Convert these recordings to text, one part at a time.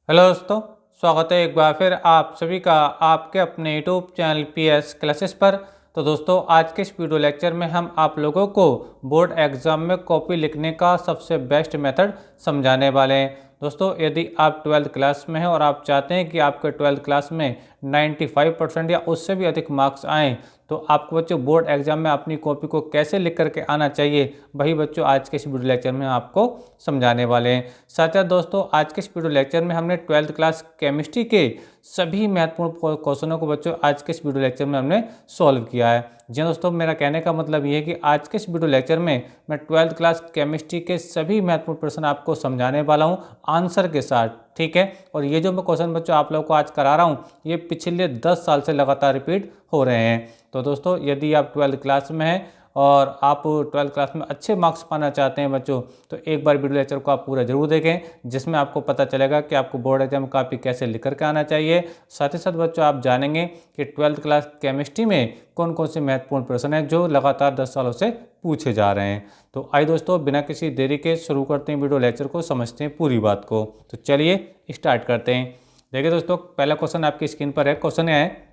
Hello दोस्तों, स्वागत है एक बार फिर आप सभी का आपके अपने यूट्यूब चैनल पीएस क्लासेस पर। तो दोस्तों, आज के इस वीडियो लेक्चर में हम आप लोगों को बोर्ड एग्जाम में कॉपी लिखने का सबसे बेस्ट मेथड समझाने वाले हैं। दोस्तों, यदि आप 12th क्लास में हैं और आप चाहते हैं कि आपके 12th क्लास में 95% या उससे भी अधिक मार्क्स आएँ, तो आपको बच्चों बोर्ड एग्जाम में अपनी कॉपी को कैसे लिख करके आना चाहिए, वही बच्चों आज के इस वीडियो लेक्चर में आपको समझाने वाले हैं। साथ ही दोस्तों, आज के इस वीडियो लेक्चर में हमने 12th क्लास केमिस्ट्री के सभी महत्वपूर्ण क्वेश्चनों को बच्चों आज के इस वीडियो लेक्चर में हमने सॉल्व किया है। जी दोस्तों, मेरा कहने का मतलब ये है कि आज के इस वीडियो लेक्चर में मैं 12th क्लास केमिस्ट्री के सभी महत्वपूर्ण प्रश्न आपको समझाने वाला हूँ आंसर के साथ, ठीक है। और ये जो मैं क्वेश्चन बच्चों आप लोगों को आज करा रहा हूँ, ये पिछले 10 साल से लगातार रिपीट हो रहे हैं। तो दोस्तों, यदि आप 12th क्लास में हैं और आप 12th क्लास में अच्छे मार्क्स पाना चाहते हैं बच्चों, तो एक बार वीडियो लेक्चर को आप पूरा जरूर देखें, जिसमें आपको पता चलेगा कि आपको बोर्ड एग्जाम कॉपी कैसे लिख करके आना चाहिए। साथ ही साथ बच्चों आप जानेंगे कि 12th क्लास केमिस्ट्री में कौन कौन से महत्वपूर्ण प्रश्न हैं जो लगातार 10 सालों से पूछे जा रहे हैं। तो आइए दोस्तों, बिना किसी देरी के शुरू करते हैं वीडियो लेक्चर को, समझते हैं पूरी बात को। तो चलिए स्टार्ट करते हैं। देखिए दोस्तों, पहला क्वेश्चन आपकी स्क्रीन पर है। क्वेश्चन है,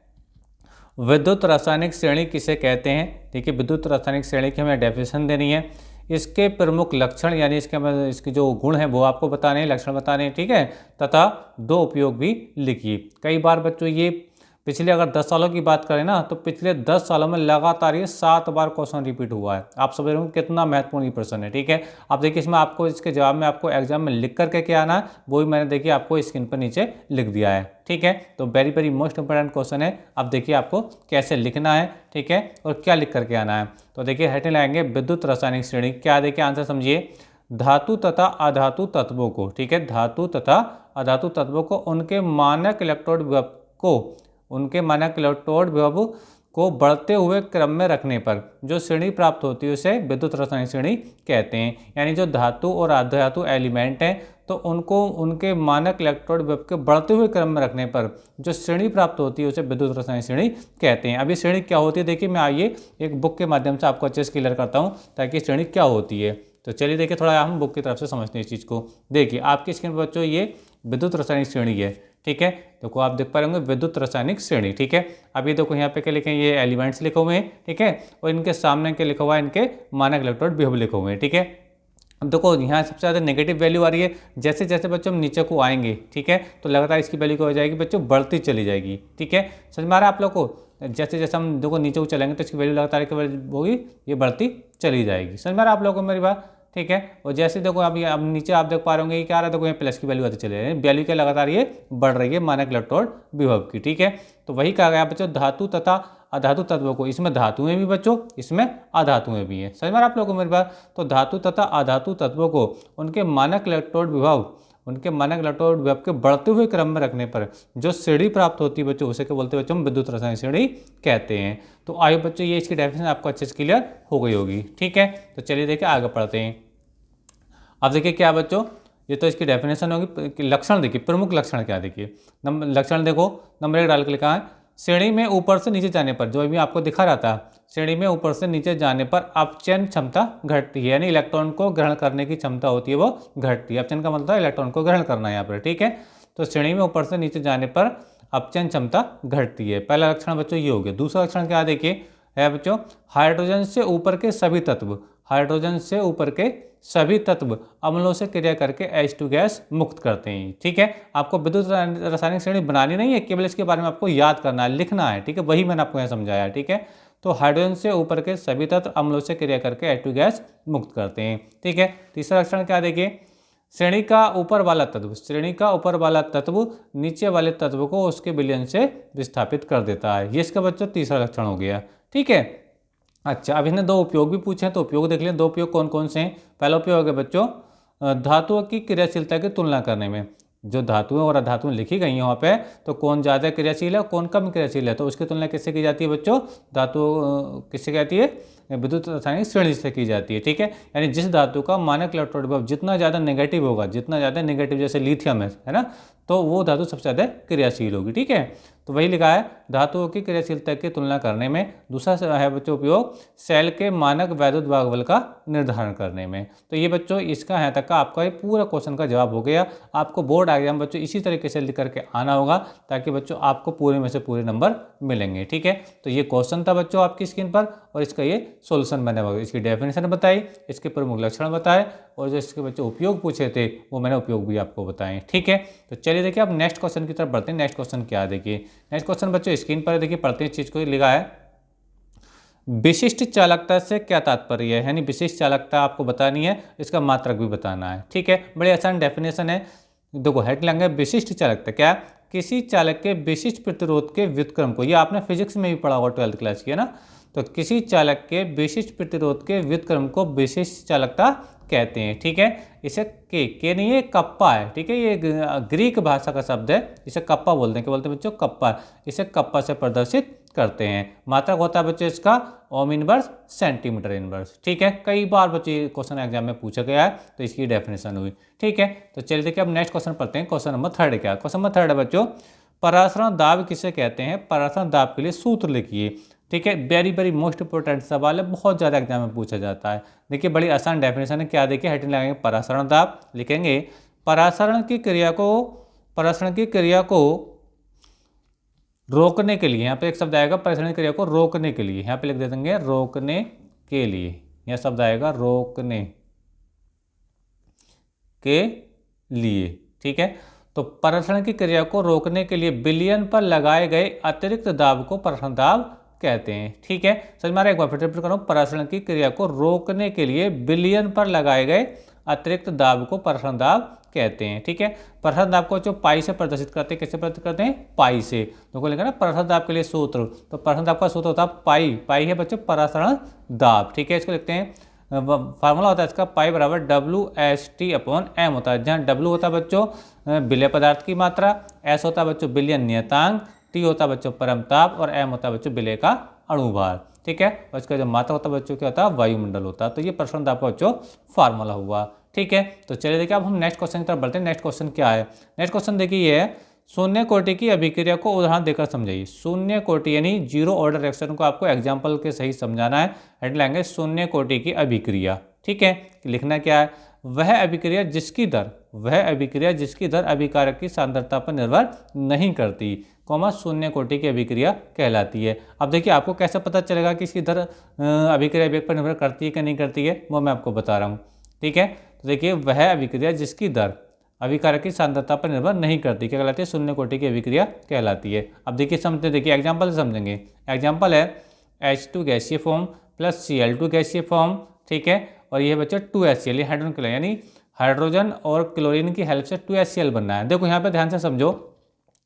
विद्युत रासायनिक श्रेणी किसे कहते हैं। देखिए, विद्युत रासायनिक श्रेणी की हमें डेफिनेशन देनी है। इसके प्रमुख लक्षण यानी इसके जो गुण हैं वो आपको बताने हैं, लक्षण बताने हैं, ठीक है। तथा दो उपयोग भी लिखिए। कई बार बच्चों ये पिछले अगर 10 सालों की बात करें ना, तो पिछले 10 सालों में लगातार ये 7 बार क्वेश्चन रिपीट हुआ है। आप समझ रहे हो कितना महत्वपूर्ण ये प्रश्न है, ठीक है। आप देखिए, इसमें आपको इसके जवाब में आपको एग्जाम में लिख करके क्या आना है, वो भी मैंने देखिए आपको स्क्रीन पर नीचे लिख दिया है, ठीक है। तो very very most important question है। अब देखिए आपको कैसे लिखना है, ठीक है, और क्या लिख करके आना है। तो देखिए हेडिंग लगाएंगे विद्युत रासायनिक श्रेणी। क्या देखिए आंसर समझिए, धातु तथा अधातु तत्वों को, ठीक है, धातु तथा अधातु तत्वों को उनके मानक इलेक्ट्रोड विभव को बढ़ते हुए क्रम में रखने पर जो श्रेणी प्राप्त होती है उसे विद्युत रासायनिक श्रेणी कहते हैं। यानी जो धातु और अधातु एलिमेंट हैं, तो उनको उनके मानक इलेक्ट्रोड विभव के बढ़ते हुए क्रम में रखने पर जो श्रेणी प्राप्त होती है उसे विद्युत रासायनिक श्रेणी कहते हैं। अभी श्रेणी क्या होती है, देखिए मैं आइए एक बुक के माध्यम से आपको अच्छे से क्लियर करता हूँ ताकि श्रेणी क्या होती है। तो चलिए देखिए, थोड़ा हम बुक की तरफ से समझते हैं इस चीज़ को। देखिए आपकी स्क्रीन पर बच्चों ये विद्युत रासायनिक श्रेणी है, ठीक है। देखो आप देख पा रहे होंगे विद्युत रासायनिक श्रेणी, ठीक है। अभी देखो यहाँ पे क्या लिखे हैं, ये एलिमेंट्स लिखे हुए हैं, ठीक है, और इनके सामने क्या लिखा हुआ है, इनके मानक इलेक्ट्रोड विभव लिखे हुए हैं, ठीक है। अब देखो यहाँ सबसे ज़्यादा नेगेटिव वैल्यू आ रही है। जैसे जैसे बच्चों हम नीचे को आएंगे, ठीक है, तो लगातार इसकी वैल्यू क्या हो जाएगी बच्चों, बढ़ती चली जाएगी, ठीक है। समझ में आ रहा है आप लोग को। जैसे जैसे हम देखो नीचे को चलेंगे तो इसकी वैल्यू लगातार क्या होगी, ये बढ़ती चली जाएगी। समझ में आ रहा है आप लोगों को मेरी बात, ठीक है। और जैसे देखो अब नीचे आप देख पा रहे होंगे ये क्या आ रहा है, देखो ये प्लस की वैल्यू आती चली रही है, वैल्यू क्या लगातार ये बढ़ रही है मानक इलेक्ट्रोड विभव की, ठीक है। तो वही कहा गया बच्चों, धातु तथा अधातु तत्वों को, इसमें धातुएं भी बच्चों, इसमें अधातुएं भी हैं। समझ में आ रहा आप लोगों को मेरी बात। तो धातु तथा अधातु तत्वों को उनके मानक इलेक्ट्रोड विभव के बढ़ते हुए क्रम में रखने पर जो श्रेणी प्राप्त होती है बच्चों, उसे क्या बोलते हैं बच्चों, हम विद्युत रासायनिक श्रेणी कहते हैं। तो आइए बच्चों, ये इसकी डेफिनेशन आपको अच्छे से क्लियर हो गई होगी, ठीक है। तो चलिए देखिए आगे पढ़ते हैं। अब देखिए क्या बच्चों, ये तो इसकी डेफिनेशन होगी। लक्षण देखिए, प्रमुख लक्षण क्या, देखिए लक्षण देखो, नंबर 1 डाल के लिखा है, श्रेणी में ऊपर से नीचे जाने पर, जो अभी आपको दिखा रहा था, श्रेणी में ऊपर से नीचे जाने पर अपचयन क्षमता घटती है, यानी इलेक्ट्रॉन को ग्रहण करने की क्षमता होती है वो घटती है। अपचयन का मतलब है इलेक्ट्रॉन को ग्रहण करना है यहाँ पर, ठीक है। तो श्रेणी में ऊपर से नीचे जाने पर अपचयन क्षमता घटती है। पहला लक्षण बच्चों ये हो गया। दूसरा लक्षण क्या देखिए है बच्चों, हाइड्रोजन से ऊपर के सभी तत्व, हाइड्रोजन से ऊपर के सभी तत्व अम्लों से क्रिया करके H2 गैस मुक्त करते हैं, ठीक है। आपको विद्युत रासायनिक श्रेणी बनानी नहीं है, केवल इसके बारे में आपको याद करना है, लिखना है, ठीक है। वही मैंने आपको यहाँ समझाया, ठीक है। तो हाइड्रोजन से ऊपर के सभी तत्व अम्लों से क्रिया करके H2 गैस मुक्त करते हैं, ठीक है। तीसरा लक्षण क्या देखिए, श्रेणी का ऊपर वाला तत्व नीचे वाले तत्व को उसके विलयन से विस्थापित कर देता है। ये इसका बच्चों तीसरा लक्षण हो गया, ठीक है। अच्छा, अब इसने दो उपयोग भी पूछे हैं, तो उपयोग देख लें। दो उपयोग कौन कौन से हैं। पहला उपयोग है बच्चों, धातुओं की क्रियाशीलता की तुलना करने में। जो धातुएं और अधातुएं लिखी गई हैं वहाँ पे, तो कौन ज़्यादा क्रियाशील है कौन कम क्रियाशील है, तो उसकी तुलना किससे की जाती है बच्चों, धातु किससे कहती है, विद्युत रासायनिक श्रेणी से की जाती है। ठीक है, यानी जिस धातु का मानक इलेक्ट्रोड विभव जितना ज़्यादा नेगेटिव होगा, जितना ज़्यादा नेगेटिव, जैसे लिथियम है ना, तो वो धातु सबसे ज़्यादा क्रियाशील होगी। ठीक है, तो वही लिखा है, धातुओं की क्रियाशीलता की तुलना करने में। दूसरा है बच्चों उपयोग सेल के मानक वैद्युत भागबल का निर्धारण करने में। तो ये बच्चों इसका है तक का आपका ये पूरा क्वेश्चन का जवाब हो गया। आपको बोर्ड एग्जाम बच्चों इसी तरीके से लिख करके आना होगा, ताकि बच्चों आपको पूरे में से पूरे नंबर मिलेंगे। ठीक है, तो ये क्वेश्चन था बच्चों आपकी स्क्रीन पर, और इसका ये सोल्यूशन मैंने इसकी डेफिनेशन बताई, इसके प्रमुख लक्षण बताए, और जो इसके बच्चों उपयोग पूछे थे वो मैंने उपयोग भी आपको बताए। ठीक है, तो चलिए देखिए अब नेक्स्ट क्वेश्चन की तरफ बढ़ते हैं। नेक्स्ट क्वेश्चन क्या है, देखिए नेक्स्ट क्वेश्चन बच्चों स्क्रीन पर देखिए, पढ़ते हैं इस चीज को। लिखा है विशिष्ट चालकता से क्या तात्पर्य है, यानी विशिष्ट चालकता आपको बतानी है, इसका मात्रक भी बताना है। ठीक है, बड़ी आसान डेफिनेशन है। देखो हेडलाइन है विशिष्ट चालकता, क्या किसी चालक के विशिष्ट प्रतिरोध के व्युत्क्रम को, ये आपने फिजिक्स में भी पढ़ा होगा 12th क्लास की, है ना, तो किसी चालक के विशिष्ट प्रतिरोध के व्युत्क्रम को विशिष्ट चालकता कहते हैं। ठीक है, इसे के नहीं, ये कप्पा है। ठीक है, ये ग्रीक भाषा का शब्द है, इसे कप्पा बोलते हैं। क्या बोलते हैं बच्चों, कप्पा। इसे कप्पा से प्रदर्शित करते हैं। मात्रक होता है बच्चों इसका ओम इनवर्स सेंटीमीटर इनवर्स। ठीक है, कई बार बच्चों क्वेश्चन एग्जाम में पूछा गया है, तो इसकी डेफिनेशन हुई। ठीक है, तो चलिए देखिए अब नेक्स्ट क्वेश्चन पढ़ते हैं। क्वेश्चन नंबर 3 क्या है, क्वेश्चन नंबर 3 है बच्चों, परासरण दाब किसे कहते हैं, परासरण दाब के लिए सूत्र लिखिए। ठीक है, वेरी वेरी मोस्ट इंपोर्टेंट सवाल है, बहुत ज़्यादा एग्जाम में पूछा जाता है। देखिए बड़ी आसान डेफिनेशन है, क्या देखिए हेडिंग लगाएंगे परासरण दाब, लिखेंगे परासरण की क्रिया को रोकने के लिए, यहाँ पे एक शब्द आएगा परासरण की क्रिया को रोकने के लिए, यहाँ पे लिख दे देंगे रोकने के लिए, यह शब्द आएगा रोकने के लिए। ठीक है, तो परासरण की क्रिया को रोकने के लिए विलयन पर लगाए गए अतिरिक्त दाब को परासरण दाब कहते हैं। ठीक है, समझ में आ रहा है, एक बार फिर रिपीट करो, परासरण की क्रिया को रोकने के लिए विलयन पर लगाए गए अतिरिक्त दाब को परासरण दाब कहते हैं। ठीक है, परासरण दाब को जो पाई से प्रदर्शित करते हैं, कैसे प्रदर्शित करते हैं, पाई से। तो लिखा ना परासरण दाब के लिए सूत्र, तो परासरण दाब का सूत्र होता है पाई, पाई है बच्चों परासरण दाब। ठीक है, इसको लिखते हैं, फार्मूला होता है इसका पाई बराबर WST/m होता है, जहाँ W होता है बच्चों विलय पदार्थ की मात्रा, S होता है बच्चों विलयन नियतांक, T होता है बच्चों परमताप, और M होता है बच्चों विलय का अणुभार। ठीक है, और इसका जो मात्रा होता है बच्चों क्या होता है, वायुमंडल होता है। तो ये परासरण दाब का बच्चों फार्मूला हुआ। ठीक है, तो चलिए देखिए अब हम नेक्स्ट क्वेश्चन की तरफ बढ़ते हैं। नेक्स्ट क्वेश्चन क्या है, नेक्स्ट क्वेश्चन देखिए ये है, शून्य कोटि की अभिक्रिया को उदाहरण देकर समझाइए। शून्य कोटि यानी जीरो ऑर्डर रिएक्शन को आपको एग्जाम्पल के सही समझाना है। हेडलाइन है शून्य कोटि की अभिक्रिया। ठीक है, लिखना क्या है, वह अभिक्रिया जिसकी दर अभिकारक की सांद्रता पर निर्भर नहीं करती, शून्य कोटि की अभिक्रिया कहलाती है। अब देखिए आपको कैसे पता चलेगा कि इसकी दर अभिक्रिया वेग पर निर्भर करती है कि नहीं करती है, वो मैं आपको बता रहा हूँ। ठीक है, तो देखिए वह अभिक्रिया जिसकी दर अभिकारक की सांद्रता पर निर्भर नहीं करती, क्या कहलाती है, शून्य कोटि की अभिक्रिया कहलाती है। अब देखिए समझते, देखिए एग्जाम्पल से समझेंगे। एग्जाम्पल है H2 गैसीय फॉर्म प्लस Cl2 गैसीय फॉर्म। ठीक है, और ये बच्चा 2HCl, ये हाइड्रोजन क्लोराइड, यानी हाइड्रोजन और क्लोरीन की हेल्प से 2HCl बनना है। देखो यहाँ पे ध्यान से समझो,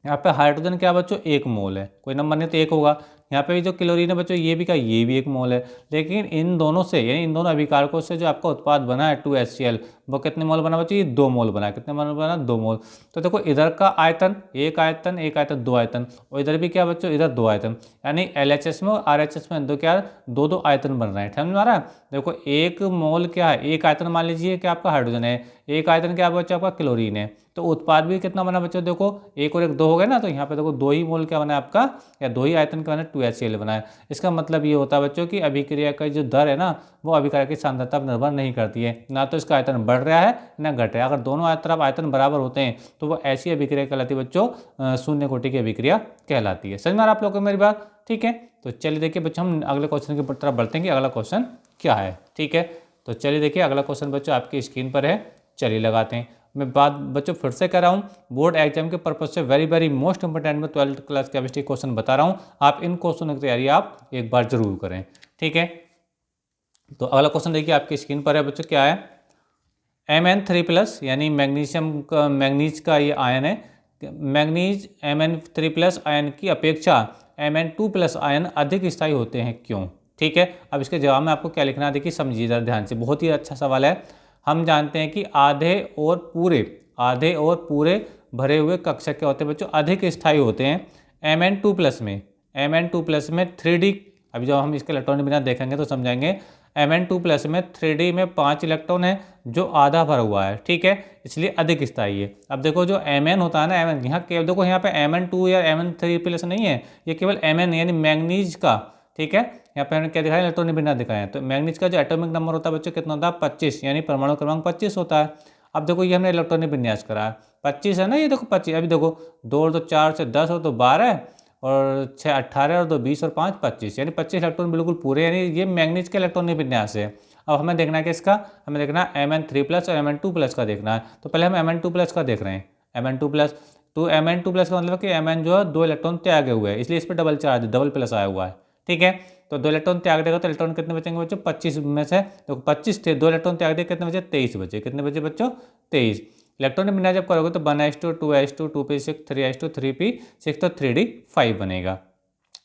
यहाँ पे हाइड्रोजन क्या बच्चों 1 मोल है, कोई नंबर नहीं तो 1 होगा। यहाँ पे जो क्लोरीन है बच्चों ये भी क्या, ये भी 1 मोल है। लेकिन इन दोनों से, यानी इन दोनों अभिकारकों से जो आपका उत्पाद बना है 2HCl, वो कितने मोल बना बच्चों, ये 2 मोल बना है। कितने मोल बना, 2 मोल। तो देखो इधर का आयतन, एक आयतन 2 आयतन, और इधर भी क्या बच्चों, इधर 2 आयतन, यानी LHS में और RHS में दो क्या, 2 आयतन बन रहे हैं। समझ में आ रहा है, देखो 1 मोल क्या है, एक आयतन मान लीजिए कि आपका हाइड्रोजन है, एक आयतन क्या बच्चों आपका क्लोरीन है, तो उत्पाद भी कितना बना बच्चों, देखो 1 और 1 2 हो गए ना, तो यहाँ पे देखो 2 ही मोल क्या बना है आपका, या 2 ही आयतन का बना 2HCl बना है। इसका मतलब ये होता है बच्चों की अभिक्रिया का जो दर है ना, वो अभिक्रिया की सांद्रता पर निर्भर नहीं करती है, ना तो इसका आयतन बढ़ रहा है ना घट रहा है। अगर दोनों तरफ आयतन बराबर होते हैं तो वो ऐसी अभिक्रिया कहलाती है बच्चों, शून्य कोटि की अभिक्रिया कहलाती है। समझ में आ रहा आप लोगों को मेरी बात। ठीक है, तो चलिए देखिए बच्चों हम अगले क्वेश्चन की तरफ बढ़ते हैं कि अगला क्वेश्चन क्या है। ठीक है, तो चलिए देखिए अगला क्वेश्चन बच्चों आपकी स्क्रीन पर है, चलिए लगाते हैं। मैं बात बच्चों फिर से कर रहा हूँ, बोर्ड एग्जाम के पर्पज से वेरी वेरी मोस्ट इंपोर्टेंट में 12th क्लास केमिस्ट्री क्वेश्चन बता रहा हूँ। आप इन क्वेश्चनों की तैयारी आप एक बार जरूर करें। ठीक है, तो अगला क्वेश्चन देखिए आपकी स्क्रीन पर है बच्चों, क्या है, Mn3+ यानी मैग्नीज का ये आयन है, मैग्नीज Mn3+ आयन की अपेक्षा Mn2+ आयन अधिक स्थायी होते हैं, क्यों। ठीक है, अब इसके जवाब में आपको क्या लिखना है, देखिए समझिए जरा ध्यान से, बहुत ही अच्छा सवाल है। हम जानते हैं कि आधे और पूरे भरे हुए कक्षक क्या होते हैं बच्चों, अधिक स्थायी होते हैं। Mn2+ में 3D अभी जब हम इसके इलेक्ट्रॉनिक विन्यास देखेंगे तो समझाएंगे। Mn2+ में 3D में 5 इलेक्ट्रॉन है जो आधा भरा हुआ है, ठीक है, इसलिए अधिक स्थायी है। अब देखो जो Mn होता है ना, Mn यहाँ केवल देखो यहाँ पे Mn2 या Mn3+ नहीं है, ये केवल Mn यानी मैंगनीज का, ठीक है। यहाँ पे हमने क्या दिखाया, इलेक्ट्रॉनिक विन्यास दिखाया है। तो मैंगनीज का जो एटॉमिक नंबर होता है बच्चों कितना होता है, 25, यानी परमाणु क्रमांक 25 होता है। अब देखो ये हमने इलेक्ट्रॉनिक विन्यास करा है, 25 है ना, ये देखो 25। अभी देखो 2 और 2 4 से 10 और 2 12 और 6 18 और 2 20 और 5 25, यानी 25 इलेक्ट्रॉन बिल्कुल पूरे, यानी ये मैंगनीज के इलेक्ट्रॉनिक विन्यास है। अब हमें देखना है कि इसका, हमें देखना है Mn3+ और Mn2+ का देखना है। तो पहले हम Mn2+ का देख रहे हैं। Mn2+, तो Mn2+ का मतलब कि Mn जो है 2 इलेक्ट्रॉन त्यागे हुए हैं, इसलिए इस पर डबल चार्ज, डबल प्लस आया हुआ है, ठीक है। तो 2 इलेक्ट्रॉन त्याग देगा तो इलेक्ट्रॉन कितने बचेंगे बच्चों, 25 में से, तो 25 थे, 2 इलेक्ट्रॉन त्याग दिए, कितने बचे, 23 बचे। कितने बचे बच्चों, 23। इलेक्ट्रॉनिक विन्यास जब करोगे तो 1s2 2s2 2p6 3s2 3p6 तो 3d5 बनेगा।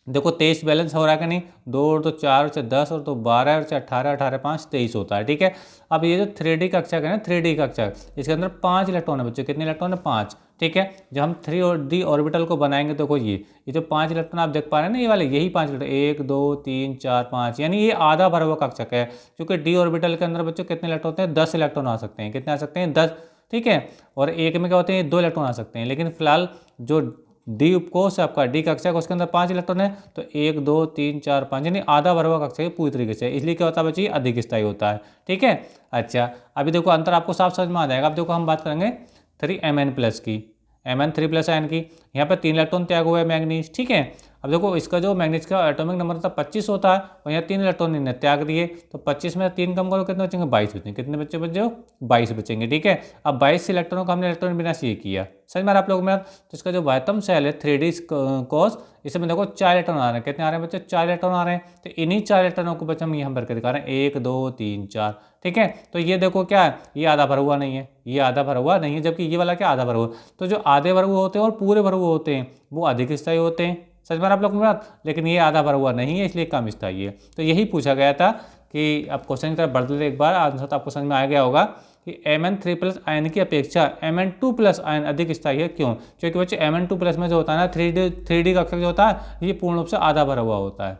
देखो 23 बैलेंस हो रहा है कि नहीं, 2 और 2 4 से 10 और 2 12 और 18 18 5 23 होता है, ठीक है। अब ये जो 3D कक्षक है ना, 3D कक्षक, इसके अंदर 5 इलेक्ट्रॉन है बच्चों। कितने इलेक्ट्रॉन है, 5, ठीक है। जब हम 3D ऑर्बिटल को बनाएंगे तो ये जो 5 इलेक्ट्रॉन आप देख पा रहे हैं ना, ये वाले, यही 5 इलेक्ट्रॉन, 1 2 3 4 5, यानी ये आधा भरा हुआ कक्षक है। क्योंकि डी ऑर्बिटल के अंदर बच्चों कितने इलेक्ट्रॉन होते हैं, 10 इलेक्ट्रॉन आ सकते हैं। कितने आ सकते हैं, 10, ठीक है। और एक में क्या होते हैं, 2 इलेक्ट्रॉन आ सकते हैं। लेकिन फिलहाल जो डी उपकोष है आपका, डी कक्षक, उसके अंदर 5 इलेक्ट्रॉन है, तो 1 2 3 4 5, यानी आधा भरा हुआ कक्षक पूरी तरीके से, इसलिए क्या होता है बच्चे, अधिक स्थायी होता है, ठीक है। अच्छा, अभी देखो अंतर आपको साफ समझ में आ जाएगा। अब देखो हम बात करेंगे 3Mn+ की, Mn3+ आयन की। यहाँ पे 3 इलेक्ट्रॉन त्याग हुआ है मैंगनीज, ठीक है। अब देखो इसका जो मैंगनीज का एटॉमिक नंबर था 25 होता है, और यहाँ 3 इलेक्ट्रॉन इन्हें त्याग दिए, तो 25 में 3 कम करो, कितने बचेंगे, 22 बचेंगे। कितने बच्चे बचे, 22 बचेंगे, ठीक है। अब 22 इलेक्ट्रॉनों का हमने इलेक्ट्रॉन विन्यास ये किया, समझ में आप लोगों में। तो इसका जो वायतम सेल है 3D कोष, इसमें देखो 4 इलेक्ट्रॉन आ रहे हैं। कितने आ रहे हैं बच्चे, 4 इलेक्ट्रॉन आ रहे हैं। तो इन्हीं 4 इलेक्ट्रॉनों को बच्चे हम यहाँ भर के दिखा रहे हैं, 1 2 3 4, ठीक है। तो ये देखो क्या है, ये आधा भरा हुआ नहीं है, ये आधा भरा हुआ नहीं है, जबकि ये वाला क्या, आधा भरा हुआ। तो जो आधे भरे हुए होते हैं और पूरे भरे हुए होते हैं वो अधिक स्थायी होते हैं, सच में आप लोग में बात। लेकिन ये आधा भरा हुआ नहीं है, इसलिए कम स्थायी है। तो यही पूछा गया था कि अब क्वेश्चन की तरफ बढ़ते एक बार, आंसर तो आपको समझ में आ गया होगा कि Mn3+ आयन की अपेक्षा Mn2+ आयन अधिक स्थायी है। क्यों, क्योंकि बच्चे Mn2+ में जो होता है ना, 3D कक्षक जो होता है, ये पूर्ण रूप से आधा भरा हुआ होता है।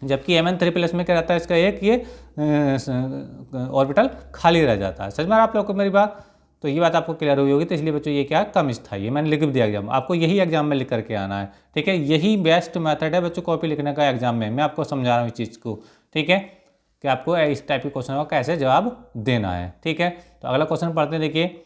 जबकि Mn3+ में क्या रहता है, इसका एक ये ऑर्बिटल खाली रह जाता है। समझ में आप लोग को मेरी बात। तो ये बात आपको क्लियर हुई होगी। तो इसलिए बच्चों ये क्या, कम स्थायी है। मैंने लिख भी दिया एग्जाम, आपको यही एग्जाम में लिख करके आना है, ठीक है। यही बेस्ट मेथड है बच्चों कॉपी लिखने का एग्जाम में। मैं आपको समझा रहा हूँ इस चीज़ को, ठीक है, कि आपको इस टाइप के क्वेश्चन का कैसे जवाब देना है, ठीक है। तो अगला क्वेश्चन पढ़ते हैं, देखिए,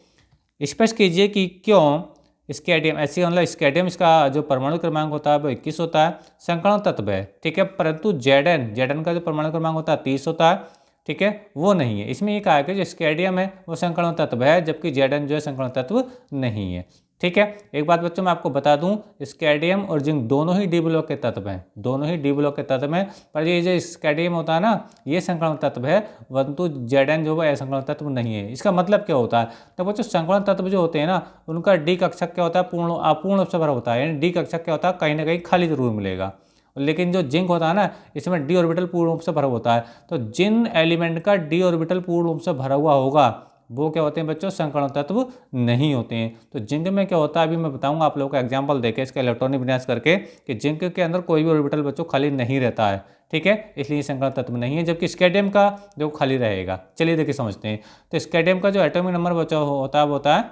स्पष्ट कीजिए कि क्यों स्कैडियम, ऐसी मतलब स्कैडियम, इसका जो परमाणु क्रमांक होता है वो 21 होता है, संकरण तत्व है, ठीक है। परंतु जेडन का जो परमाणु क्रमांक होता है 30 होता है, ठीक है, वो नहीं है। इसमें ये कहा है कि जो स्कैडियम है वो संकरण तत्व है, जबकि जेडन जो है संकरण तत्व नहीं है, ठीक है। एक बात बच्चों मैं आपको बता दूं, स्कैडियम और जिंक दोनों ही डी ब्लॉक के तत्व हैं, दोनों ही डी ब्लॉक के तत्व हैं। पर ये जो स्कैडियम होता है ना, ये संकरण तत्व है, परंतु जेडन जो है संकरण तत्व नहीं है। इसका मतलब क्या होता है, तो बच्चों संकरण तत्व जो होते हैं ना, उनका डी कक्षक क्या होता है, अपूर्ण रूप से भरा होता है। यानी डी कक्षक क्या होता है, कहीं ना कहीं खाली जरूर मिलेगा। लेकिन जो जिंक होता है ना, इसमें डी ऑर्बिटल पूर्ण रूप से भरा होता है। तो जिन एलिमेंट का डी ऑर्बिटल पूर्ण रूप से भरा हुआ होगा वो क्या होते हैं बच्चों, संकरण तत्व नहीं होते हैं। तो जिंक में क्या होता है, अभी मैं बताऊंगा आप लोगों का एग्जांपल देके इसका इलेक्ट्रॉनिक विन्यास करके, कि जिंक के अंदर कोई भी ऑर्बिटल बच्चों खाली नहीं रहता है, ठीक है, इसलिए संकरण तत्व नहीं है। जबकि स्कैडियम का जो खाली रहेगा। चलिए देखिए समझते हैं। तो स्कैडियम का जो एटॉमिक नंबर बच्चों होता है वो होता है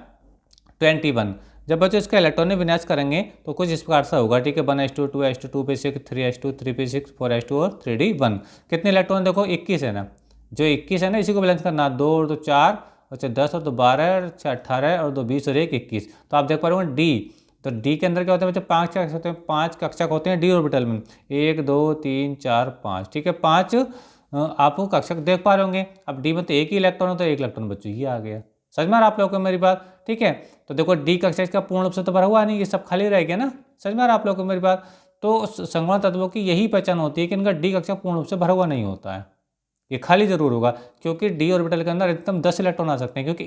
21। जब बच्चों इसका इलेक्ट्रॉनिक विन्यास करेंगे तो कुछ इस प्रकार से होगा, ठीक है। 1s2 2s2 2p6 3s2 3p6 4s2 और 3d1। कितने इलेक्ट्रॉन देखो, 21 है ना। जो 21 है ना, इसी को बैलेंस करना, 2 और 2 4 और 10 और 2 12 और 18 और 2 20 और 1 21। तो आप देख पा रहे हो डी, तो डी के अंदर क्या होता है बच्चों, 5 कक्षक होते हैं, 5 कक्षक होते हैं डी ऑर्बिटल में, 1 2 3 4 5, ठीक है। 5 आप वो कक्षक देख पा रहे होंगे। अब डी में तो एक ही इलेक्ट्रॉन होता है, एक इलेक्ट्रॉन बच्चों ये आ गया। समझ में आप लोगों को मेरी बात, ठीक है। तो देखो डी कक्षा इसका पूर्ण रूप से तो भरा हुआ नहीं, ये सब खाली रह गया ना। समझ में आप लोगों को मेरी बात। तो संकरण तत्वों की यही पहचान होती है कि इनका डी कक्षा पूर्ण रूप से भरा हुआ नहीं होता है, ये खाली जरूर होगा। क्योंकि डी ऑर्बिटल के अंदर एकदम 10 इलेक्ट्रॉन आ सकते हैं, क्योंकि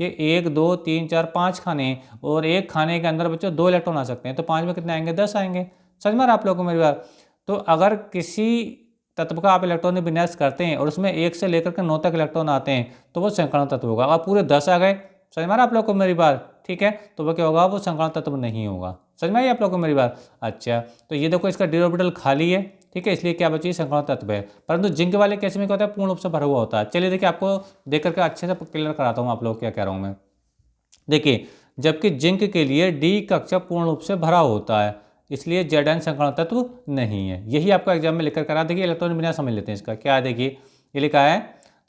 ये 1 2 3 4 5 खाने हैं, और एक खाने के अंदर बच्चों 2 इलेक्ट्रॉन आ सकते हैं। तो 5 में कितने आएंगे, 10 आएंगे। समझ में आप लोगों को मेरी बात। तो अगर किसी तत्व का आप इलेक्ट्रॉनिक विन्यास करते हैं और उसमें 1 से लेकर के 9 तक इलेक्ट्रॉन आते हैं तो वो संकरण तत्व होगा। अब पूरे 10 आ गए, समझ में आप लोग को मेरी बात, ठीक है। तो वो क्या होगा, वो संकरण तत्व नहीं होगा। समझ में आई आप लोग को मेरी बात। अच्छा, तो ये देखो इसका डी ऑर्बिटल खाली है, ठीक है, इसलिए क्या बच्चे संकरण तत्व है। परंतु जिंक वाले केस में क्या होता है, पूर्ण रूप से भरा हुआ होता है। चलिए देखिए, आपको देख करके अच्छे से क्लियर कराता हूँ आप लोग क्या कह रहा हूँ मैं। देखिए, जबकि जिंक के लिए डी कक्षा पूर्ण रूप से भरा होता है, इसलिए Zn संकरण तत्व नहीं है। यही आपको एग्जाम में लिखकर करा। देखिए इलेक्ट्रॉन बिना समझ लेते हैं इसका क्या है। देखिए ये लिखा है,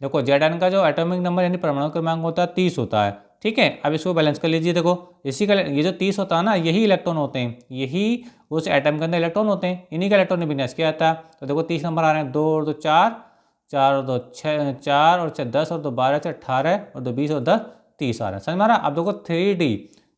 देखो Zn का जो एटॉमिक नंबर यानी परमाणु क्रमांक होता है 30 होता है, ठीक है। अब इसको बैलेंस कर लीजिए। देखो इसी का ये जो 30 होता है ना, यही इलेक्ट्रॉन होते हैं, यही उस एटम के अंदर इलेक्ट्रॉन होते हैं, इन्हीं का इलेक्ट्रॉन विन्यास किया जाता है। तो देखो 30 नंबर आ रहे हैं, 2 और 2 4, 4 और 2 6, 4 और 6 10 और 2 12 से 18 और 2 20 और 10 30 आ रहा है। समझ में आ रहा है। अब देखो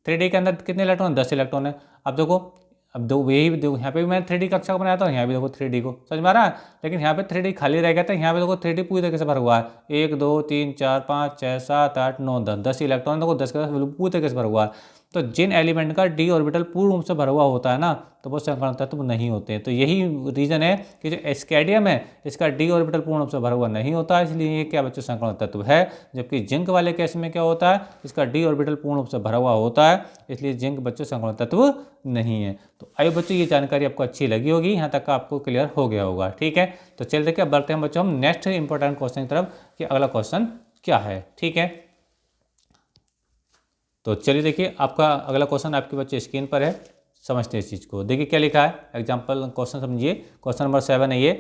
3D के अंदर कितने इलेक्ट्रॉन, 10 इलेक्ट्रॉन है। अब देखो, अब दो यही देखो, यहाँ पे भी मैंने 3D कक्षा को बनाया था, यहाँ भी देखो 3D को, समझ में आ रहा है। लेकिन यहाँ पे 3D खाली रह गया था, यहाँ पे देखो 3D पूरी तरीके से भरा हुआ है। 1 2 3 4 5 6 7 8 9 10, 10 इलेक्ट्रॉन देखो, 10 का 10 पूरी तरीके से भरा हुआ है। तो जिन एलिमेंट का डी ऑर्बिटल पूर्ण रूप से भरा हुआ होता है ना, तो वो संकरण तत्व नहीं होते हैं। तो यही रीजन है कि जो स्कैडियम है, इसका डी ऑर्बिटल पूर्ण रूप से भरा हुआ नहीं होता है, इसलिए ये क्या बच्चों संकरण तत्व है। जबकि जिंक वाले केस में क्या होता है, इसका डी ऑर्बिटल पूर्ण रूप से भरा हुआ होता है, इसलिए जिंक बच्चों संकरण तत्व नहीं है। तो आइए बच्चों, ये जानकारी आपको अच्छी लगी होगी, यहाँ तक का आपको क्लियर हो गया होगा, ठीक है। तो चलिए देखिए, अब बढ़ते हैं बच्चों हम नेक्स्ट इंपॉर्टेंट क्वेश्चन की तरफ कि अगला क्वेश्चन क्या है, ठीक है। तो चलिए देखिए, आपका अगला क्वेश्चन आपके बच्चे स्क्रीन पर है, समझते हैं इस चीज़ को। देखिए क्या लिखा है, एग्जाम्पल क्वेश्चन समझिए। क्वेश्चन नंबर 7 है ये।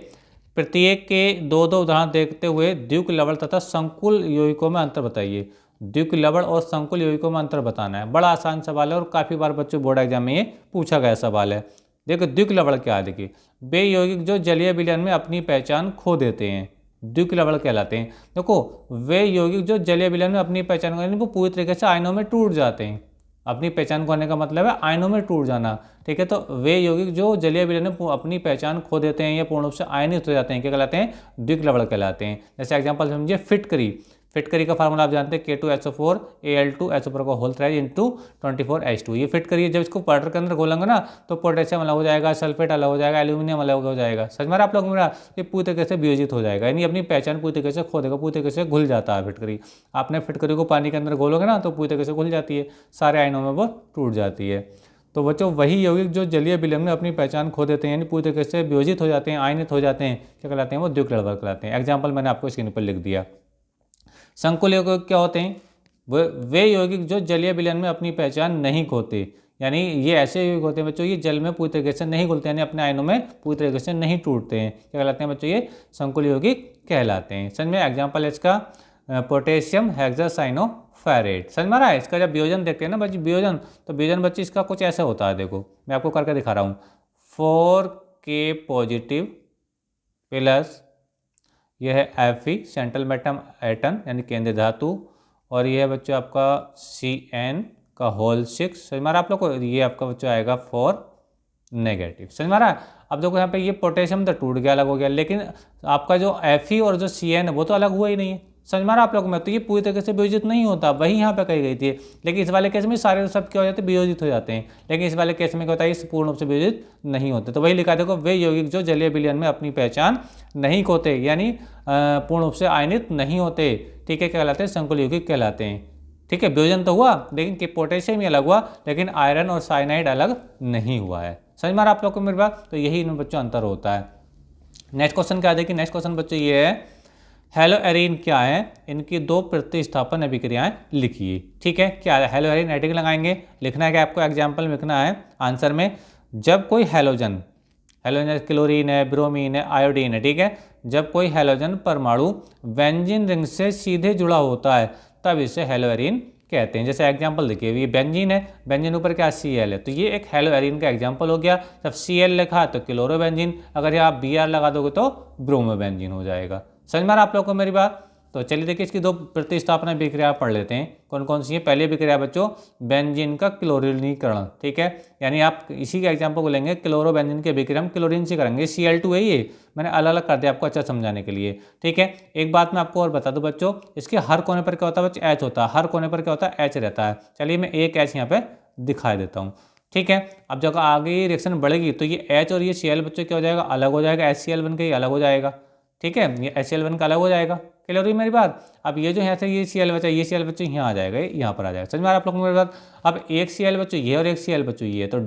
प्रत्येक के दो उदाहरण देखते हुए द्विक लवण तथा संकुल यौगिकों में अंतर बताइए। द्विक लवण और संकुल यौगिकों में अंतर बताना है। बड़ा आसान सवाल है और काफ़ी बार बच्चों बोर्ड एग्जाम में ये पूछा गया सवाल है। देखो द्विक लवण क्या है, देखिए वे यौगिक जो जलीय विलयन में अपनी पहचान खो देते हैं, द्विक लवण कहलाते हैं। देखो वे यौगिक जो जलीय विलयन में अपनी पहचान को, वो पूरी तरीके से आयनों में टूट जाते हैं। अपनी पहचान को होने का मतलब है आयनों में टूट जाना, ठीक है। तो वे यौगिक जो जलीय विलयन में अपनी पहचान खो देते हैं या पूर्ण रूप से आयनित हो जाते हैं, क्या कहलाते हैं, द्विक लवण कहलाते हैं। जैसे एग्जांपल समझिए, फिटकरी। फिटकरी का फार्मूला आप जानते हैं, K2SO4 Al2SO4 का होल थ्राइज इंटू 24H2। ये फिटकरी है। जब इसको पाउडर के अंदर घोलेंगे ना, तो पोटेशियम अलग हो जाएगा, सल्फेट अलग हो जाएगा, एल्यूमिनियम अलग हो जाएगा। समझ में आ रहा है आप लोग मेरा। ये पूरी तरीके से वियोजित हो जाएगा, यानी अपनी पहचान पूरी तरीके से खो देगा, पूरी तरीके से घुल जाता है फिटकरी। आपने फिटकरी को पानी के अंदर घोलोगे ना, तो पूरी तरीके से घुल जाती है, सारे आयनों में वो टूट जाती है। तो बच्चों वही यौगिक जो जलीय विलयन में अपनी पहचान खो देते हैं, यानी पूरी तरीके से वियोजित हो जाते हैं, आयनित हो जाते हैं, क्या कहलाते हैं, वो द्विक लवण कहलाते हैं। एग्जाम्पल मैंने आपको स्क्रीन पर लिख दिया। संकुल यौगिक क्या होते हैं, वे यौगिक जो जलीय विलयन में अपनी पहचान नहीं खोते, यानी ये ऐसे यौगिक होते हैं बच्चों, ये जल में पूरी तरीके से नहीं घुलते, यानी अपने आयनों में पूरी तरीके से नहीं टूटते हैं, क्या कहलाते हैं बच्चों, ये संकुल यौगिक कहलाते हैं। समझ में। एग्जाम्पल है इसका पोटेशियम हेक्सासाइनोफेरेट। समझ में आ रहा है। इसका जब वियोजन देखते हैं ना बच्चे, वियोजन, तो वियोजन बच्चे इसका कुछ ऐसा होता है। देखो मैं आपको करके दिखा रहा हूँ। 4K पॉजिटिव प्लस, यह है Fe सेंट्रल मेटम एटम यानी केंद्रीय धातु, और यह है बच्चों आपका Cn का होल 6। समझ में आ रहा है आप लोग को। ये आपका बच्चों आएगा 4 नेगेटिव। समझ में आ रहा है। अब देखो यहाँ पे ये पोटेशियम तो टूट गया, अलग हो गया, लेकिन आपका जो Fe और जो Cn है वो तो अलग हुआ ही नहीं है। समझ में आ रहा है आप लोग में। तो ये पूरी तरीके से वियोजित नहीं होता, वही यहाँ पे कही गई थी। लेकिन इस वाले केस में सारे सब क्या हो जाते हैं, वियोजित हो जाते हैं। लेकिन इस वाले केस में क्या होता है, पूर्ण रूप से वियोजित नहीं होते। तो वही लिखा देखो, वे यौगिक जो जलीय विलयन में अपनी पहचान नहीं खोते, यानी पूर्ण रूप से आयनित नहीं होते, ठीक है, क्या कहलाते हैं, संकुल यौगिक कहलाते हैं। ठीक है, वियोजन तो हुआ, लेकिन कि पोटेशियम ही अलग हुआ, लेकिन आयरन और साइनाइड अलग नहीं हुआ है। समझ में आ रहा आप लोग को मेरी बात। तो यही इनमें बच्चों अंतर होता है। नेक्स्ट क्वेश्चन क्या देखिए। नेक्स्ट क्वेश्चन बच्चों ये है, हेलोएरीन क्या है, इनकी 2 प्रतिस्थापन अभिक्रियाएं लिखिए। ठीक है, क्या है हेलोएरीन, हेडिंग लगाएंगे, लिखना है कि आपको एग्जाम्पल में लिखना है आंसर में। जब कोई हेलोजन, हेलोजन क्लोरीन है, ब्रोमीन है, आयोडीन है, ठीक है, जब कोई हेलोजन परमाणु बेंजीन रिंग से सीधे जुड़ा होता है तब इसे हेलोएरीन कहते हैं। जैसे एग्जांपल देखिए, ये बेंजीन है, बेंजीन ऊपर क्या Cl है, तो ये एक हेलोएरीन का एग्जांपल हो गया। जब Cl लिखा तो क्लोरोबेंजीन, अगर यहाँ आप Br लगा दोगे तो ब्रोमोबेंजीन हो जाएगा। समझ में आ रहा आप लोग को मेरी बात। तो चलिए देखिए, इसकी 2 प्रतिस्थापना अभिक्रिया पढ़ लेते हैं, कौन कौन सी है। पहली अभिक्रिया बच्चों बेंजीन का क्लोरीनीकरण, ठीक है, यानी आप इसी के एग्जाम्पल को लेंगे, क्लोरोबेंजीन की अभिक्रिया हम क्लोरीन से करेंगे। Cl2 है ये, मैंने अलग अलग कर दिया आपको अच्छा समझाने के लिए, ठीक है। एक बात मैं आपको और बता दूं बच्चों, इसके हर कोने पर क्या होता है बच्चों, H होता है, हर कोने पर क्या होता है, H रहता है। चलिए मैं एक H यहाँ पे दिखाई देता हूँ, ठीक है। अब जब आगे रिएक्शन बढ़ेगी तो ये H और ये Cl बच्चों क्या हो जाएगा, अलग हो जाएगा, HCl बन के अलग हो जाएगा, ठीक है, ये HCl1 का अलग हो जाएगा। क्लियर हुई मेरी बात। अब ये जो यहाँ से ये Cl बचा, ये Cl बच्चों यहाँ आ जाएगा, यहाँ पर आ जाएगा। समझ में आ रहा है आप लोगों को मेरी बात। अब एक Cl बच्चों ये और एक Cl बच्चों ये, तो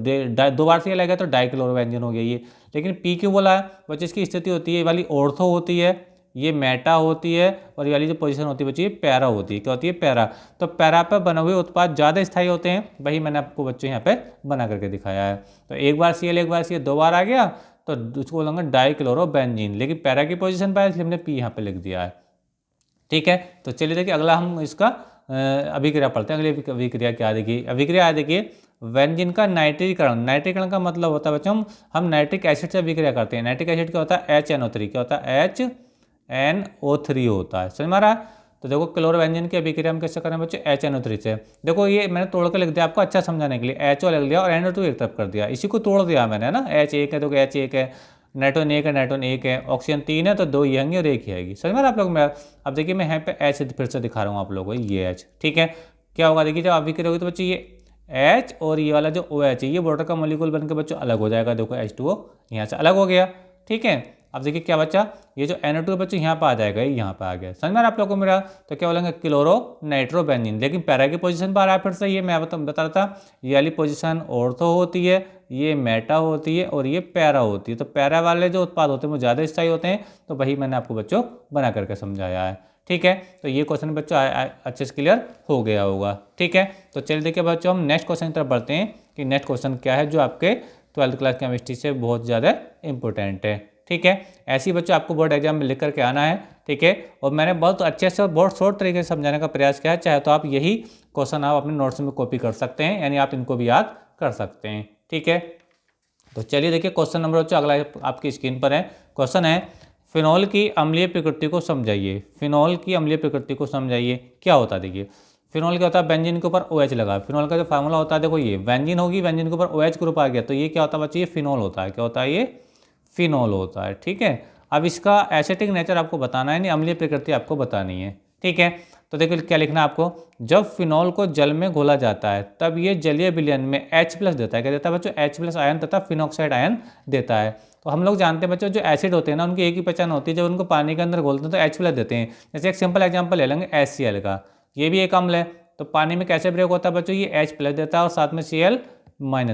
दो बार Cl आएगा तो डाइक्लोरोबेंजीन हो गया ये। लेकिन P क्यों बोला है बच्चों, इसकी स्थिति होती है ये वाली ऑर्थो होती है, ये मेटा होती है, और ये वाली जो पोजीशन होती है बच्चों ये पैरा होती है। क्या होती है? पैरा। तो पैरा पर बने हुए उत्पाद ज़्यादा स्थायी होते हैं, वही मैंने आपको बच्चों यहाँ पे बना करके दिखाया है। तो एक बार Cl एक बार Cl दो बार आ गया तो उसको बोलेंगे डाइक्लोरोबेंजीन, लेकिन पैरा की पोजीशन पर है इसलिए हमने P यहाँ पे लिख दिया है। ठीक है, तो चलिए देखिए अगला हम इसका अभिक्रिया पढ़ते हैं। अगली अभिक्रिया क्या देखिए, अभिक्रिया देखिए बेंजीन का नाइट्रीकरण। नाइट्रीकरण का मतलब होता है बच्चों हम नाइट्रिक एसिड से अभिक्रिया करते हैं। नाइट्रिक एसिड क्या होता है? HNO3। क्या होता है? HNO3 होता है। समझ में आ रहा है। तो देखो क्लोरोबेंजीन की अभिक्रिया हम कैसे करें बच्चों? HNO3 से। देखो ये मैंने तोड़ के लिख दिया आपको अच्छा समझाने के लिए, HO लिख लिया और NO2 एक तरफ कर दिया, इसी को तोड़ दिया मैंने ना। H1 है तो H1 है, नाइट्रोजन 1 है, नाइट्रोजन 1 है, ऑक्सीजन 3 है तो 2 ये आएंगे और 1 ही आएगी। समझ में आप लोग मेरा। अब देखिए मैं यहाँ पे H फिर से दिखा रहा हूँ आप लोगों को, ये H। ठीक है, क्या होगा देखिए जब अभिक्रिया होगी तो बच्चे ये H और ये वाला जो OH है ये वाटर का मॉलिक्यूल बन के बच्चों अलग हो जाएगा। देखो H2O यहाँ से अलग हो गया। ठीक है, अब देखिए क्या बचा, ये जो NO2 बच्चों यहाँ पर आ जाएगा, यहाँ पर आ गया। समझ में आप लोगों को मेरा। तो क्या बोलेंगे? Chloro nitrobenzene. लेकिन पैरा की पोजीशन पर आ रहा है फिर से, ये मैं बता रहा था, ये वाली पोजीशन ऑर्थो होती है, ये मेटा होती है और ये पैरा होती है। तो पैरा वाले जो उत्पाद होते हैं वो ज़्यादा स्थायी होते हैं, तो वही मैंने आपको बच्चों बना करके समझाया है। ठीक है, तो ये क्वेश्चन बच्चों अच्छे से क्लियर हो गया होगा। ठीक है, तो चलिए देखिए बच्चों हम नेक्स्ट क्वेश्चन की तरफ बढ़ते हैं कि नेक्स्ट क्वेश्चन क्या है जो आपके 12th क्लास केमिस्ट्री से बहुत ज़्यादा इंपॉर्टेंट है। ठीक है, ऐसे ही बच्चों आपको बोर्ड एग्जाम में लिख करके आना है। ठीक है, और मैंने बहुत अच्छे से बहुत शॉर्ट तरीके से समझाने का प्रयास किया है। चाहे तो आप यही क्वेश्चन आप अपने नोट्स में कॉपी कर सकते हैं, यानी आप इनको भी याद कर सकते हैं। ठीक है, तो चलिए देखिए क्वेश्चन नंबर बच्चों अगला आपकी स्क्रीन पर है। क्वेश्चन है फिनॉल की अम्लीय प्रकृति को समझाइए। फिनॉल की अम्लीय प्रकृति को समझाइए। क्या होता है देखिए, फिनॉल क्या होता है? बेंजीन के ऊपर OH लगा। फिनॉल का जो फार्मूला होता है देखो, ये बेंजीन होगी, बेंजीन के ऊपर OH ग्रुप आ गया तो ये क्या होता है बच्चे? ये फिनॉल होता है। क्या होता है? ये फिनॉल होता है। ठीक है, अब इसका एसिटिक नेचर आपको बताना है, नहीं अम्लीय प्रकृति आपको बतानी है। ठीक है, तो देखिए क्या लिखना है आपको, जब फिनॉल को जल में घोला जाता है तब ये जलीय विलयन में H+ देता है। क्या देता है बच्चों? H+ आयन तथा फिनॉक्साइड आयन देता है। तो हम लोग जानते हैं बच्चों जो एसिड होते हैं ना उनकी एक ही पहचान होती है, जब उनको पानी के अंदर घोलते हैं तो H+ देते हैं। जैसे एक सिंपल एग्जाम्पल ले लेंगे HCl का, ये भी एक अम्ल है, तो पानी में कैसे ब्रेक होता है बच्चों? ये H+ देता है और साथ में Cl-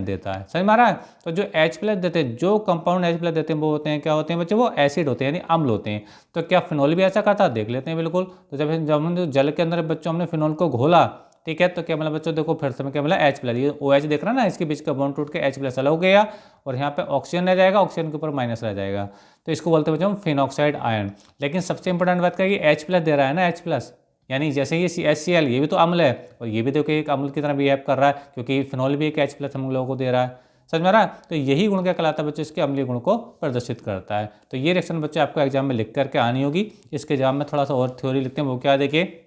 देता है। समझ में आ रहा है। तो जो H+ देते हैं, जो कंपाउंड H+ देते हैं वो होते हैं क्या होते हैं बच्चों? वो एसिड होते हैं, यानी अम्ल होते हैं। तो क्या फिनॉल भी ऐसा करता है? देख लेते हैं बिल्कुल। तो जब हम जल के अंदर बच्चों हमने फिनॉल को घोला, ठीक है, तो क्या मिला बच्चों? देखो फिर से क्या मिला? H+। ये OH देख रहा है ना, इसके बीच का बॉन्ड टूट के H+ अलग हो गया और यहाँ पे ऑक्सीजन रह जाएगा, ऑक्सीजन के ऊपर माइनस रह जाएगा, तो इसको बोलते हैं बच्चों फिनॉक्साइड आयन। लेकिन सबसे इंपॉर्टेंट बात क्या है कि H+ दे रहा है ना, H+, यानी जैसे ये HCl ये भी तो अम्ल है और ये भी देखो एक अम्ल की तरह बिहेव कर रहा है, क्योंकि फिनॉल भी एक H+ हम लोगों को दे रहा है। समझ में आ रहा है। तो यही गुण क्या कहलाता है बच्चों? इसके अम्लीय गुण को प्रदर्शित करता है। तो ये रिएक्शन बच्चों आपको एग्जाम में लिख करके आनी होगी। इसके एग्जाम में थोड़ा सा और थ्योरी लिखते हैं, वो क्या देखिए।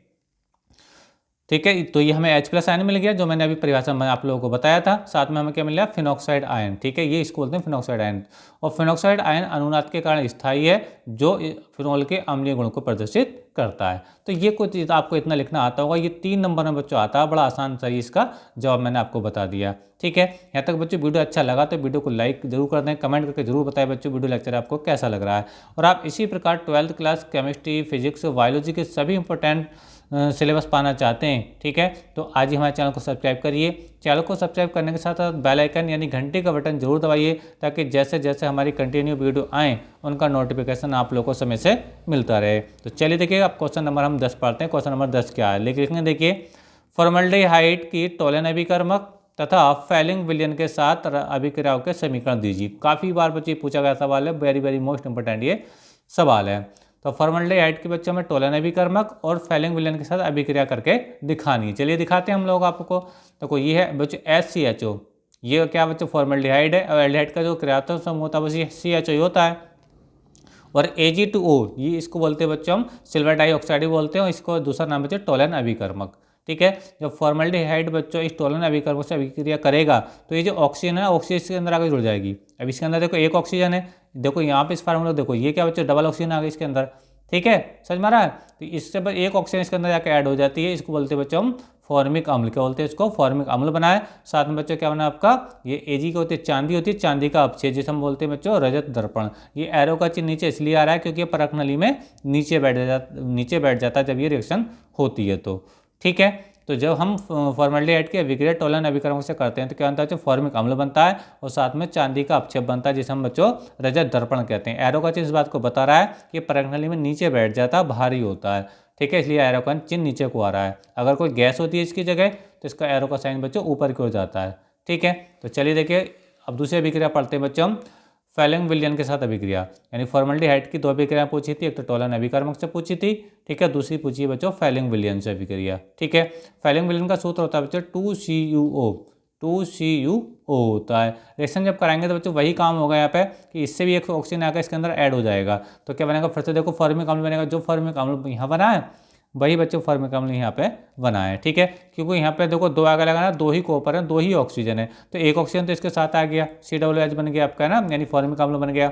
ठीक है, तो ये हमें H+ आयन मिल गया जो मैंने अभी परिभाषा में आप लोगों को बताया था। साथ में हमें क्या मिल गया? Phenoxide ion. ठीक है, ये इसको बोलते हैं फिनॉक्साइड आयन। और फिनॉक्साइड आयन अनुनाद के कारण स्थायी है, जो फिनॉल के अम्लीय गुण को प्रदर्शित करता है। तो ये कुछ आपको इतना लिखना आता होगा। ये 3 नंबर में बच्चों आता है, बड़ा आसान सा इसका जवाब मैंने आपको बता दिया। ठीक है, यहाँ तक बच्चों वीडियो अच्छा लगा तो वीडियो को लाइक जरूर कर दें, कमेंट करके जरूर बताएं बच्चों वीडियो लेक्चर आपको कैसा लग रहा है। और आप इसी प्रकार 12th class chemistry, physics, biology के सभी इंपॉर्टेंट सिलेबस पाना चाहते हैं, ठीक है, तो आज ही हमारे चैनल को सब्सक्राइब करिए। चैनल को सब्सक्राइब करने के साथ साथ बेल आइकन यानी घंटे का बटन जरूर दबाइए, ताकि जैसे जैसे हमारी कंटिन्यू वीडियो आएँ उनका नोटिफिकेशन आप लोगों को समय से मिलता रहे। तो चलिए देखिए अब क्वेश्चन नंबर हम 10 पढ़ते हैं। क्वेश्चन नंबर 10 क्या है, लिखेंगे देखिए, फॉर्मल्डिहाइड की टोलन अभिकर्मक तथा फैलिंग विलयन के साथ अभिक्रियाओं के समीकरण दीजिए। काफ़ी बार बच्चे पूछा गया सवाल है, वेरी वेरी मोस्ट इंपोर्टेंट ये सवाल है। तो फॉर्मल्डिहाइड के बच्चों में टोलन अभिकर्मक और फैलिंग विलयन के साथ अभिक्रिया करके दिखानी है। चलिए दिखाते हैं हम लोग आपको। तो ये है बच्चों HCHO, ये क्या बच्चों फॉर्मल्डिहाइड है, और एल्डिहाइड का जो क्रियात्मक समूह होता है बस ये CHO होता है। और Ag2O ये इसको बोलते हैं बच्चों हम सिल्वर डाइऑक्साइड भी बोलते हैं, और इसको दूसरा नाम बच्चों टोलन अभिकर्मक। ठीक है, जब फॉर्मल्डिहाइड बच्चों इस टोलन अभिकर्मक से अभिक्रिया करेगा तो ये जो ऑक्सीजन है ऑक्सीजन इसके अंदर आगे जुड़ जाएगी। अब इसके अंदर देखो एक ऑक्सीजन है, देखो यहाँ पे इस फार्मूला देखो ये क्या बच्चों डबल ऑक्सीजन आ गई इसके अंदर। ठीक है, समझ में आ रहा है। तो इससे एक ऑक्सीजन इसके अंदर जाकर ऐड हो जाती है, इसको बोलते हैं बच्चों हम फॉर्मिक अम्ल, क्या बोलते हैं इसको, फॉर्मिक अम्ल बनाए। साथ में बच्चों क्या बना आपका, ये Ag क्या होती है, चांदी होती है, चांदी का अपक्षय जिसे हम बोलते हैं बच्चों रजत दर्पण। ये एरो का चिन्ह नीचे इसलिए आ रहा है क्योंकि ये परख नली में नीचे बैठ जाता है जब ये रिएक्शन होती है तो, ठीक है। तो जब हम फॉर्मल्डिहाइड की अभिक्रिया टोलन अभिकर्मक से करते हैं तो क्या बनता है, फॉर्मिक अम्ल बनता है और साथ में चांदी का अपक्षेप बनता है जिसे हम बच्चों रजत दर्पण कहते हैं। एरो का चिन्ह इस बात को बता रहा है कि परख नली में नीचे बैठ जाता है, भारी होता है, ठीक है, इसलिए एरो का चिन्ह नीचे को आ रहा है। अगर कोई गैस होती है इसकी जगह तो इसका एरो का साइन बच्चों ऊपर की ओर जाता है, ठीक है। तो चलिए देखिए अब दूसरी अभिक्रिया पढ़ते हैं बच्चों हम, फेलिंग विलयन के साथ अभिक्रिया, यानी फॉर्मल्डिहाइड की 2 अभिक्रिया पूछी थी, एक तो टोलन अभिकर्मक से पूछी थी, ठीक है, दूसरी पूछी है बच्चों फेलिंग विलयन से अभिक्रिया, ठीक है। फेलिंग विलयन का सूत्र होता है बच्चों 2CuO होता है। रिएक्शन जब कराएंगे तो बच्चों वही काम होगा यहाँ पे कि इससे भी एक ऑक्सीजन आकर इसके अंदर ऐड हो जाएगा, तो क्या बनेगा, फिर से देखो फॉर्मिक अम्ल बनेगा, जो फॉर्मिक अम्ल यहाँ बना है वही बच्चों फॉर्मिक अम्ल यहाँ पे बना है, ठीक है। क्योंकि यहाँ पे देखो 2 आगे लगाना, 2 ही कॉपर है, 2 ही ऑक्सीजन है, तो एक ऑक्सीजन तो इसके साथ आ गया, COOH बन गया आपका, है ना, यानी फॉर्मिक अम्ल बन गया।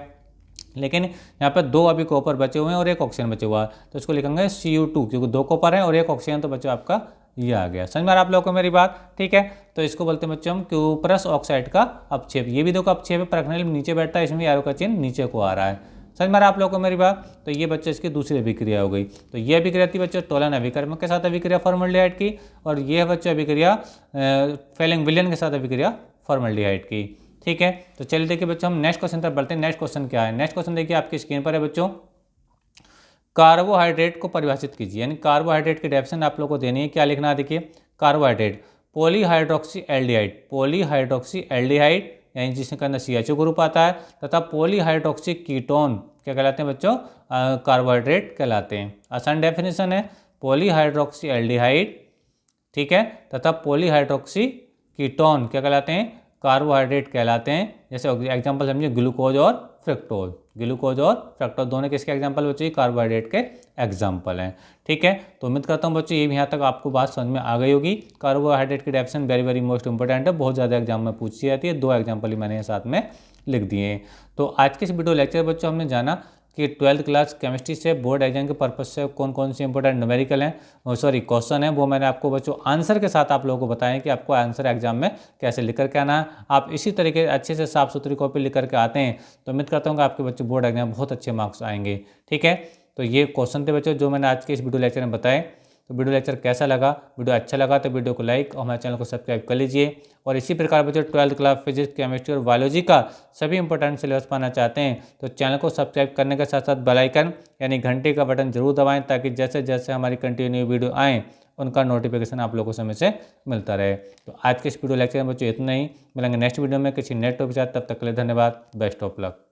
लेकिन यहाँ पे 2 अभी कॉपर बचे हुए हैं और एक ऑक्सीजन बचे हुआ है, तो इसको लिखेंगे Cu2, क्योंकि 2 कॉपर है और एक ऑक्सीजन, तो बच्चों आपका ये आ गया। समझ में आ रहा आप लोगों को मेरी बात, ठीक है। तो इसको बोलते हैं बच्चों हम क्यूप्रस ऑक्साइड का अपक्षेप। ये भी देखो अपक्षेप है, परख नली में नीचे बैठता है, इसमें एरो का चिन्ह नीचे को आ रहा है। समझ में आ रहा आप लोगों को मेरी बात। तो ये बच्चे इसकी दूसरी अभिक्रिया हो गई। तो ये अभिक्रिया थी बच्चों टोलन अभिकर्मक के साथ अभिक्रिया फॉर्मल्डिहाइड की, और ये है बच्चों अभिक्रिया फेलिंग विलयन के साथ अभिक्रिया फॉर्मल्डिहाइड की, ठीक है। तो चलिए देखिए बच्चों हम नेक्स्ट क्वेश्चन तक बढ़ते हैं। नेक्स्ट क्वेश्चन क्या है, नेक्स्ट क्वेश्चन देखिए आपकी स्क्रीन पर है बच्चों, कार्बोहाइड्रेट को परिभाषित कीजिए, यानी कार्बोहाइड्रेट की डेफिनेशन आप लोगों को देनी है। क्या लिखना है देखिए, carbohydrate polyhydroxy aldehyde, polyhydroxy aldehyde यानी जिसके अंदर CHO ग्रुप आता है, तथा पॉलीहाइड्रोक्सी कीटोन क्या कहलाते हैं बच्चों, कार्बोहाइड्रेट कहलाते हैं। आसान डेफिनेशन है, पॉलीहाइड्रोक्सी एल्डिहाइड, ठीक है, तथा पॉलीहाइड्रोक्सी कीटोन क्या कहलाते हैं, कार्बोहाइड्रेट कहलाते हैं। जैसे एग्जांपल समझिए ग्लूकोज और फ्रक्टोज, ग्लूकोज और फ्रक्टोज दोनों किसके एग्जांपल बच्चों, कार्बोहाइड्रेट के एग्जांपल हैं, ठीक है। तो उम्मीद करता हूँ बच्चों ये भी यहाँ तक आपको बात समझ में आ गई होगी। कार्बोहाइड्रेट की definition very very most important है, बहुत ज़्यादा एग्जाम में पूछी जाती है। 2 एग्जाम्पल ही मैंने ये साथ में लिख दिए हैं। तो आज के इस वीडियो लेक्चर बच्चों हमने जाना कि 12th क्लास केमिस्ट्री से बोर्ड एग्जाम के पर्पज से कौन कौन से इंपॉर्टेंट न्यूमेरिकल हैं, सॉरी क्वेश्चन है, वो मैंने आपको बच्चों आंसर के साथ आप लोगों को बताएं कि आपको आंसर एग्जाम में कैसे लिख करके आना है। आप इसी तरीके अच्छे से साफ सुथरी कॉपी लिख करके आते हैं तो उम्मीद करता हूँ कि आपके बच्चे बोर्ड एग्जाम बहुत अच्छे मार्क्स आएंगे, ठीक है। तो ये क्वेश्चन थे बच्चों जो मैंने आज के इस वीडियो लेक्चर में बताए। तो वीडियो लेक्चर कैसा लगा, वीडियो अच्छा लगा तो वीडियो को लाइक और हमारे चैनल को सब्सक्राइब कर लीजिए। और इसी प्रकार बच्चों 12th क्लास फिजिक्स, केमिस्ट्री और बायोलॉजी का सभी इंपॉर्टेंट सिलेबस पाना चाहते हैं तो चैनल को सब्सक्राइब करने के साथ साथ बेल आइकन यानी घंटे का बटन जरूर दबाएं, ताकि जैसे जैसे हमारी कंटिन्यू वीडियो आएँ उनका नोटिफिकेशन आप लोगों को समय से मिलता रहे। तो आज के इस वीडियो लेक्चर में बच्चों इतना ही, मिलेंगे नेक्स्ट वीडियो में किसी नेट टॉपिक के साथ, तब तक के लिए धन्यवाद, बेस्ट ऑफ लक।